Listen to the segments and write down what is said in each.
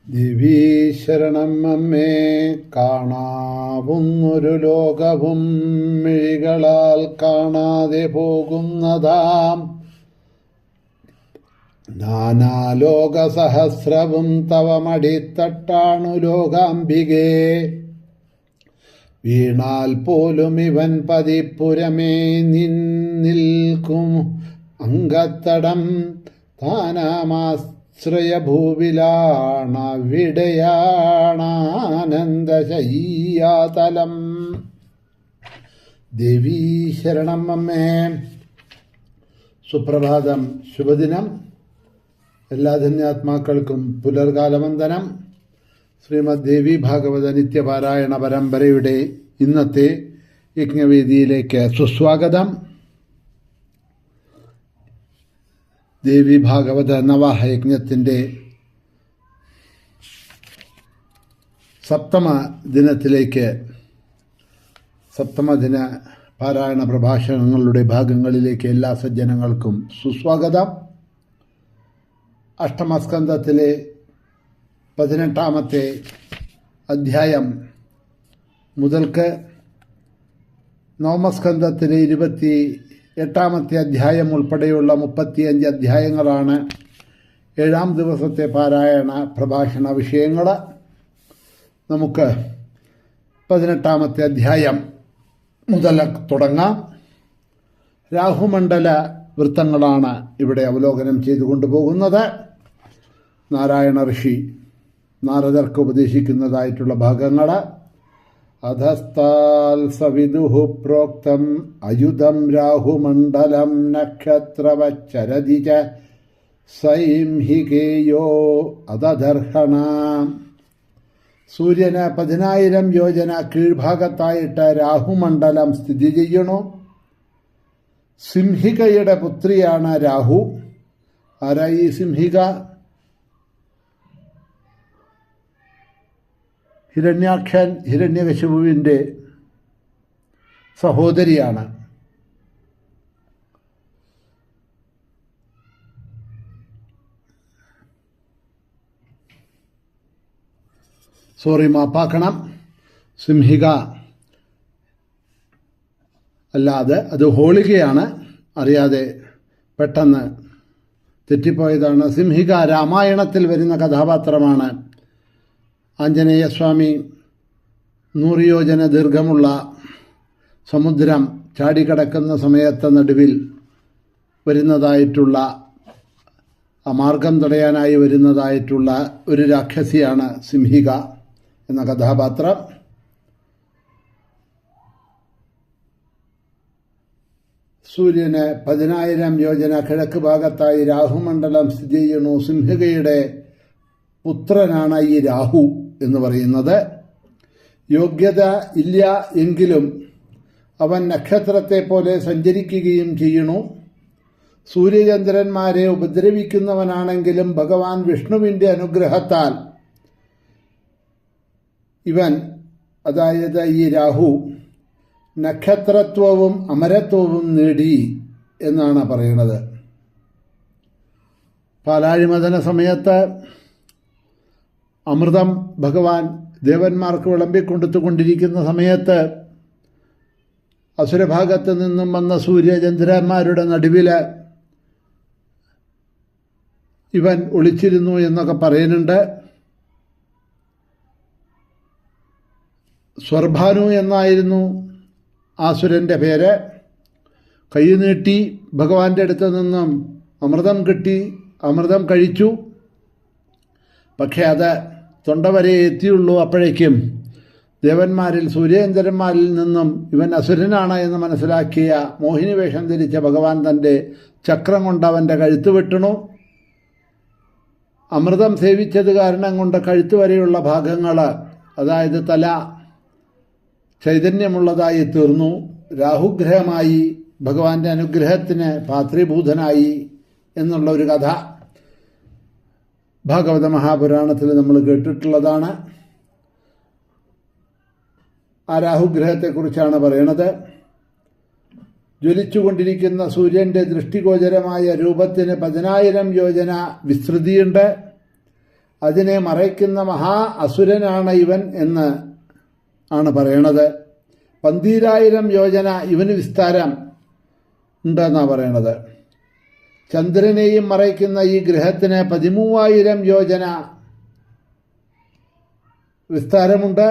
ദേവീ ശരണം അമ്മേ, കാണാവുന്നൊരു ലോകവും മിഴികളാൽ കാണാതെ പോകുന്നതാം നാനാലോക സഹസ്രവും തവ മടിത്തട്ടാണു ലോകാംബികേ. വീണാൽ പോലും ഇവൻ പതിപ്പുരമേ നിൽക്കും അങ്കത്തടം താനാമാശ്രയഭൂവിലാണവിടെയാണാനന്ദശയ്യാതലം. ദേവീ ശരണം അമ്മേ. സുപ്രഭാതം, ശുഭദിനം. എല്ലാ ധന്യാത്മാക്കൾക്കും പുലർകാലവന്ദനം. ശ്രീമദ് ദേവി ഭാഗവത നിത്യപാരായണ പരമ്പരയുടെ ഇന്നത്തെ യജ്ഞവേദിയിലേക്ക് സുസ്വാഗതം. ദേവി ഭാഗവത നവാഹ യജ്ഞത്തിൻ്റെ സപ്തമദിന പാരായണ പ്രഭാഷണങ്ങളുടെ ഭാഗങ്ങളിലേക്ക് എല്ലാ സജ്ജനങ്ങൾക്കും സുസ്വാഗതം. അഷ്ടമസ്കന്ധത്തിലെ 18ാമത്തെ അധ്യായം മുതൽക്ക് നവമസ്കന്ധത്തിലെ 28ാമത്തെ അധ്യായം ഉൾപ്പെടെയുള്ള 35 അധ്യായങ്ങളാണ് 7ാം ദിവസത്തെ പാരായണ പ്രഭാഷണ വിഷയങ്ങൾ. നമുക്ക് 18ാമത്തെ അധ്യായം മുതൽ തുടങ്ങാം. രാഹുമണ്ഡല വൃത്തങ്ങളാണ് ഇവിടെ അവലോകനം ചെയ്തുകൊണ്ടുപോകുന്നത്. നാരായണ ഋഷി നാരദർക്ക് ഉപദേശിക്കുന്നതായിട്ടുള്ള ഭാഗങ്ങൾ. അധസ്താൽ സവിദുഹു പ്രോക്തം അയുധം രാഹുമണ്ഡലം നക്ഷത്രവച്ചരതി ച സൈംഹികേയോ അതദർഹണ. സൂര്യന് 10,000 യോജന കീഴ്ഭാഗത്തായിട്ട് രാഹുമണ്ഡലം സ്ഥിതി ചെയ്യണു. സിംഹികയുടെ പുത്രിയാണ് രാഹു. ആരാ ഈ സിംഹിക? ഹിരണ്യാക്ഷൻ ഹിരണ്യകശിപുവിൻ്റെ സഹോദരിയാണ്. മാപ്പാക്കണം. സിംഹിക അല്ലാതെ അത് ഹോളികയാണ്. അറിയാതെ പെട്ടെന്ന് തെറ്റിപ്പോയതാണ്. സിംഹിക രാമായണത്തിൽ വരുന്ന കഥാപാത്രമാണ്. ആഞ്ജനേയസ്വാമി 100 യോജന ദീർഘമുള്ള സമുദ്രം ചാടിക്കടക്കുന്ന സമയത്ത് നടുവിൽ വരുന്നതായിട്ടുള്ള മാർഗം തടയാനായി വരുന്നതായിട്ടുള്ള ഒരു രാക്ഷസിയാണ് സിംഹിക എന്ന കഥാപാത്രം. സൂര്യന് 10,000 യോജന കിഴക്ക് ഭാഗത്തായി രാഹുമണ്ഡലം സ്ഥിതി ചെയ്യുന്നു. സിംഹികയുടെ പുത്രനാണ് ഈ രാഹു എന്ന് പറയുന്നത്. യോഗ്യത ഇല്ല എങ്കിലും അവൻ നക്ഷത്രത്തെ പോലെ സഞ്ചരിക്കുകയും ചെയ്യണു. സൂര്യചന്ദ്രന്മാരെ ഉപദ്രവിക്കുന്നവനാണെങ്കിലും ഭഗവാൻ വിഷ്ണുവിൻ്റെ അനുഗ്രഹത്താൽ ഇവൻ, അതായത് ഈ രാഹു, നക്ഷത്രത്വവും അമരത്വവും നേടി എന്നാണ് പറയുന്നത്. പാലാഴിമദന സമയത്ത് അമൃതം ഭഗവാൻ ദേവന്മാർക്ക് വിളമ്പിക്കൊടുത്തുകൊണ്ടിരിക്കുന്ന സമയത്ത് അസുരഭാഗത്ത് നിന്നും വന്ന സൂര്യചന്ദ്രന്മാരുടെ നടുവിൽ ഇവൻ ഒളിച്ചിരുന്നു എന്നൊക്കെ പറയുന്നുണ്ട്. സ്വർഭാനു എന്നായിരുന്നു ആസുരൻ്റെ പേര്. കൈ നീട്ടി ഭഗവാന്റെ അടുത്ത് നിന്നും അമൃതം കിട്ടി, അമൃതം കഴിച്ചു. പക്ഷേ അത് തൊണ്ട വരെ എത്തിയുള്ളൂ. അപ്പോഴേക്കും ദേവന്മാരിൽ സൂര്യചന്ദ്രന്മാരിൽ നിന്നും ഇവൻ അസുരനാണ് എന്ന് മനസ്സിലാക്കിയ മോഹിനി വേഷം ധരിച്ച ഭഗവാൻ തൻ്റെ ചക്രം കൊണ്ട് അവൻ്റെ കഴുത്ത് വെട്ടണു. അമൃതം സേവിച്ചത് കാരണം കൊണ്ട് കഴുത്ത് വരെയുള്ള ഭാഗങ്ങൾ, അതായത് തല, ചൈതന്യമുള്ളതായി തീർന്നു. രാഹുഗ്രഹമായി ഭഗവാന്റെ അനുഗ്രഹത്തിന് പാത്രീഭൂതനായി എന്നുള്ള ഒരു കഥ ഭാഗവത മഹാപുരാണത്തിൽ നമ്മൾ കേട്ടിട്ടുള്ളതാണ്. ആ രാഹുഗ്രഹത്തെക്കുറിച്ചാണ് പറയണത്. ജ്വലിച്ചുകൊണ്ടിരിക്കുന്ന സൂര്യൻ്റെ ദൃഷ്ടിഗോചരമായ രൂപത്തിന് 10,000 യോജന വിസ്തൃതിയുണ്ട്. അതിനെ മറയ്ക്കുന്ന മഹാ അസുരനാണ് ഇവൻ എന്ന് ആണ് പറയണത്. 12,000 യോജന ഇവന് വിസ്താരം ഉണ്ടെന്നാണ് പറയണത്. ചന്ദ്രനെയും മറയ്ക്കുന്ന ഈ ഗ്രഹത്തിന് 13,000 യോജന വിസ്താരമുണ്ട്.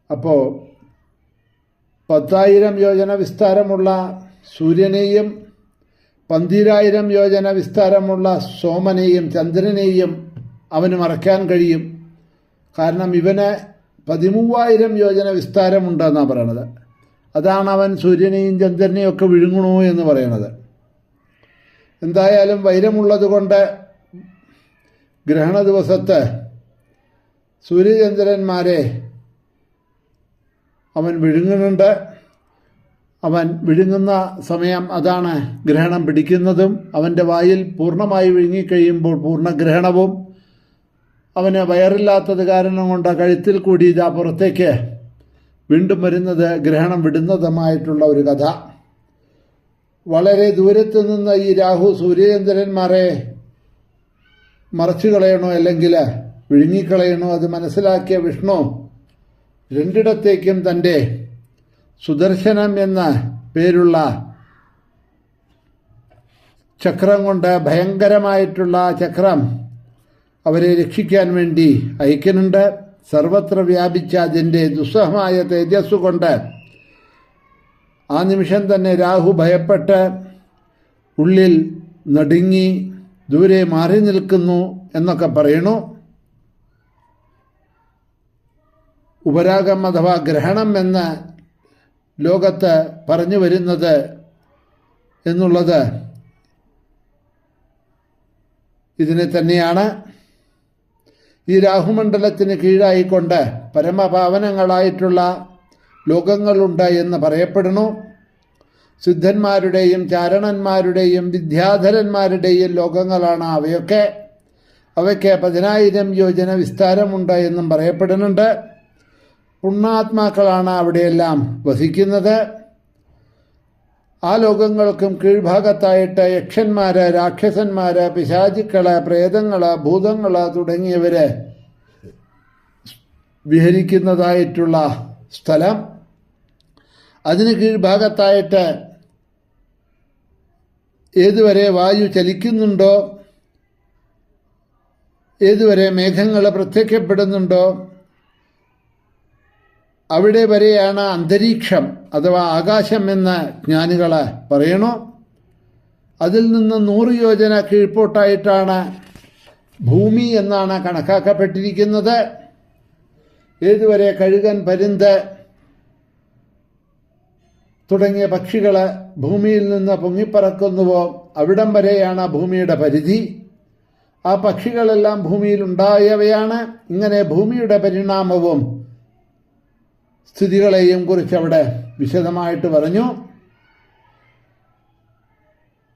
അപ്പോൾ 10,000 യോജന വിസ്താരമുള്ള സൂര്യനെയും 12,000 യോജന വിസ്താരമുള്ള സോമനെയും ചന്ദ്രനെയും അവന് മറയ്ക്കാൻ കഴിയും. കാരണം ഇവന് 13,000 യോജന വിസ്താരമുണ്ടെന്നാണ് പറയണത്. അതാണ് അവൻ സൂര്യനെയും ചന്ദ്രനെയും ഒക്കെ വിഴുങ്ങണു എന്ന് പറയണത്. എന്തായാലും വൈരമുള്ളത് കൊണ്ട് ഗ്രഹണ ദിവസത്ത് സൂര്യചന്ദ്രന്മാരെ അവൻ വിഴുങ്ങുന്നുണ്ട്. അവൻ വിഴുങ്ങുന്ന സമയം അതാണ് ഗ്രഹണം പിടിക്കുന്നതും. അവൻ്റെ വായിൽ പൂർണ്ണമായി വിഴുങ്ങിക്കഴിയുമ്പോൾ പൂർണ്ണഗ്രഹണവും. അവന് വയറില്ലാത്തത് കാരണം കൊണ്ട് കഴുത്തിൽ കൂടി ഇതാ പുറത്തേക്ക് വീണ്ടും വരുന്നത് ഗ്രഹണം വിടുന്നതുമായിട്ടുള്ള ഒരു കഥ. വളരെ ദൂരത്ത് നിന്ന് ഈ രാഹു സൂര്യചന്ദ്രന്മാരെ മറച്ചു കളയണോ അല്ലെങ്കിൽ വിഴുങ്ങിക്കളയണോ അത് മനസ്സിലാക്കിയ വിഷ്ണു രണ്ടിടത്തേക്കും തൻ്റെ സുദർശനം എന്ന പേരുള്ള ചക്രം കൊണ്ട്, ഭയങ്കരമായിട്ടുള്ള ചക്രം അവരെ രക്ഷിക്കാൻ വേണ്ടി അയക്കുന്നുണ്ട്. സർവത്ര വ്യാപിച്ച അതിൻ്റെ ദുസ്സഹമായ തേജസ്സു കൊണ്ട് ആ നിമിഷം തന്നെ രാഹു ഭയപ്പെട്ട് ഉള്ളിൽ നടുങ്ങി ദൂരെ മാറി നിൽക്കുന്നു എന്നൊക്കെ പറയണു. ഉപരാഗം അഥവാ ഗ്രഹണം എന്ന് ലോകത്ത് പറഞ്ഞു വരുന്നത് എന്നുള്ളത് ഇതിനെ തന്നെയാണ്. ഈ രാഹുമണ്ഡലത്തിന് കീഴായിക്കൊണ്ട് പരമപാവനങ്ങളായിട്ടുള്ള ലോകങ്ങളുണ്ട് എന്ന് പറയപ്പെടുന്നു. സിദ്ധന്മാരുടെയും ചാരണന്മാരുടെയും വിദ്യാധരന്മാരുടെയും ലോകങ്ങളാണ് അവയൊക്കെ. അവയ്ക്ക് 10,000 യോജന വിസ്താരമുണ്ട് എന്നും പറയപ്പെടുന്നുണ്ട്. പുണ്യാത്മാക്കളാണ് അവിടെയെല്ലാം വസിക്കുന്നത്. ആ ലോകങ്ങൾക്കും കീഴ്ഭാഗത്തായിട്ട് യക്ഷന്മാര്, രാക്ഷസന്മാര്, പിശാചുക്കള്, പ്രേതങ്ങള്, ഭൂതങ്ങള് തുടങ്ങിയവര് വിഹരിക്കുന്നതായിട്ടുള്ള സ്ഥലം. അതിന് കീഴ്ഭാഗത്തായിട്ട് ഏതുവരെ വായു ചലിക്കുന്നുണ്ടോ, ഏതുവരെ മേഘങ്ങൾ പ്രത്യക്ഷപ്പെടുന്നുണ്ടോ അവിടെ വരെയാണ് അന്തരീക്ഷം അഥവാ ആകാശം എന്ന് ജ്ഞാനികൾ പറയണു. അതിൽ നിന്ന് 100 യോജന കീഴ്പോട്ടായിട്ടാണ് ഭൂമി എന്നാണ് കണക്കാക്കപ്പെട്ടിരിക്കുന്നത്. ഏതുവരെ കഴുകൻ, പരുന്ത് തുടങ്ങിയ പക്ഷികൾ ഭൂമിയിൽ നിന്ന് പൊങ്ങിപ്പറക്കുന്നുവോ അവിടം വരെയാണ് ഭൂമിയുടെ പരിധി. ആ പക്ഷികളെല്ലാം ഭൂമിയിൽ ഉണ്ടായവയാണ്. ഇങ്ങനെ ഭൂമിയുടെ പരിണാമവും സ്ഥിതികളെയും കുറിച്ച് അവിടെ വിശദമായിട്ട് പറഞ്ഞു.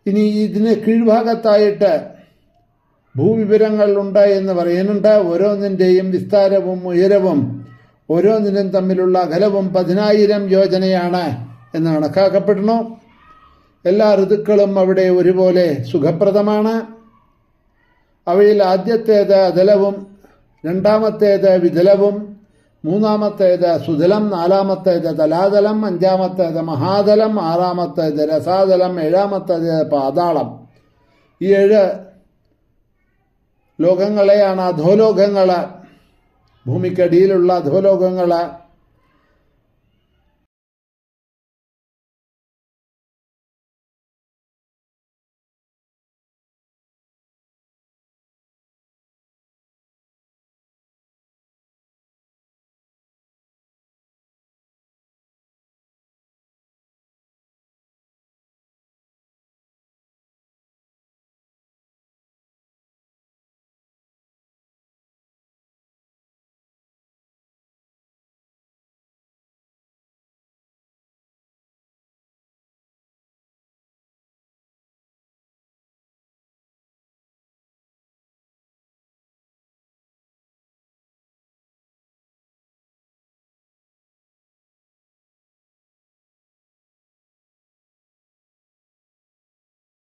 ഇനി ഇതിന് കീഴ്ഭാഗത്തായിട്ട് ഭൂവിവരങ്ങൾ ഉണ്ട് എന്ന് പറയുന്നുണ്ട്. ഓരോന്നിൻ്റെയും വിസ്താരവും ഉയരവും ഓരോന്നിനും തമ്മിലുള്ള അകലവും 10,000 യോജനയാണ് എന്ന് കണക്കാക്കപ്പെടുന്നു. എല്ലാ ഋതുക്കളും അവിടെ ഒരുപോലെ സുഖപ്രദമാണ്. അവയിൽ ആദ്യത്തേത് അദലവും, രണ്ടാമത്തേത് വിദലവും, മൂന്നാമത്തേത് സുതലം, നാലാമത്തേത് തലാതലം, അഞ്ചാമത്തേത് മഹാതലം, ആറാമത്തേത് രസാതലം, ഏഴാമത്തേത് പാതാളം. ഈ 7 ലോകങ്ങളെയാണ് അധോലോകങ്ങൾ, ഭൂമിക്കടിയിലുള്ള അധോലോകങ്ങൾ